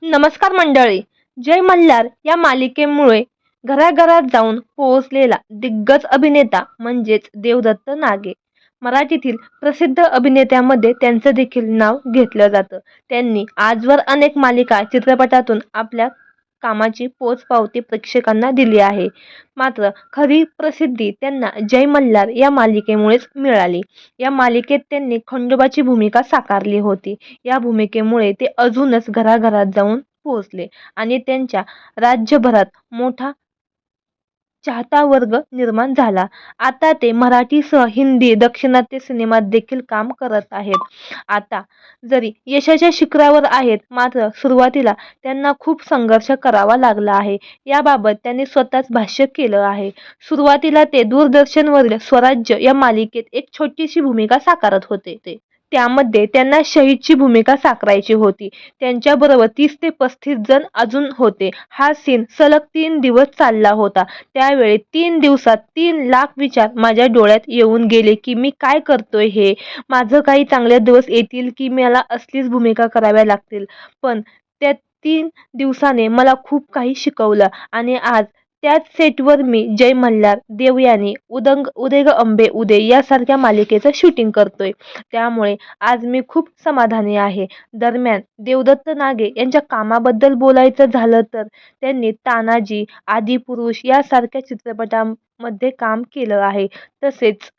नमस्कार मंडळी. जय मल्हार या मालिकेमुळे घराघरात जाऊन पोहोचलेला दिग्गज अभिनेता म्हणजेच देवदत्त नागे. मराठीतील प्रसिद्ध अभिनेत्यांमध्ये त्यांचं देखील नाव घेतलं जातं. त्यांनी आजवर अनेक मालिका, चित्रपटातून आपल्या कामाची पोचपावती प्रेक्षकांना दिली आहे. मात्र खरी प्रसिद्धी त्यांना जय मल्हार या मालिकेमुळेच मिळाली. या मालिकेत त्यांनी खंडोबाची भूमिका साकारली होती. या भूमिकेमुळे ते अजूनच घराघरात जाऊन पोहोचले आणि त्यांच्या राज्यभरात मोठा चाहता वर्ग निर्माण झाला. आता ते मराठीसह हिंदी, दाक्षिणात्य सिनेमात देखील काम करत आहेत. आता जरी यशाच्या शिखरावर आहेत, मात्र सुरुवातीला त्यांना खूप संघर्ष करावा लागला आहे. याबाबत त्यांनी स्वतःच भाष्य केलं आहे. सुरुवातीला ते दूरदर्शनवरील स्वराज्य या मालिकेत एक छोटीशी भूमिका साकारत होते. त्यामध्ये त्यांना शहीदची भूमिका साकारायची होती. त्यांच्याबरोबर 30 ते 35 जण अजून होते. हा सीन सलग 3 दिवस चालला होता. त्यावेळी 3 दिवसात 3 लाख विचार माझ्या डोळ्यात येऊन गेले की मी काय करतोय हे? माझं काही चांगले दिवस येतील की मला असलीच भूमिका कराव्या लागतील? पण त्या 3 दिवसाने मला खूप काही शिकवलं आणि आज त्याच सेटवर मी जय मल्हार, देवयानी, उदे ग अंबे उदे यासारख्या मालिकेचं शूटिंग करतोय. त्यामुळे आज मी खूप समाधानी आहे. दरम्यान देवदत्त नागे यांच्या कामाबद्दल बोलायचं झालं तर त्यांनी तानाजी, आदिपुरुष यासारख्या चित्रपटांमध्ये काम केलं आहे. तसेच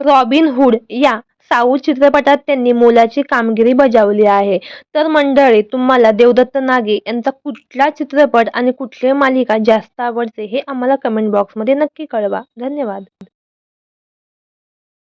रॉबिन हुड या साऊथ चित्रपटात त्यांनी मोलाची कामगिरी बजावली आहे. तर मंडळी, तुम्हाला देवदत्त नागे यांचा कुठला चित्रपट आणि कुठली मालिका जास्त आवडते हे आम्हाला कमेंट बॉक्समध्ये नक्की कळवा. धन्यवाद.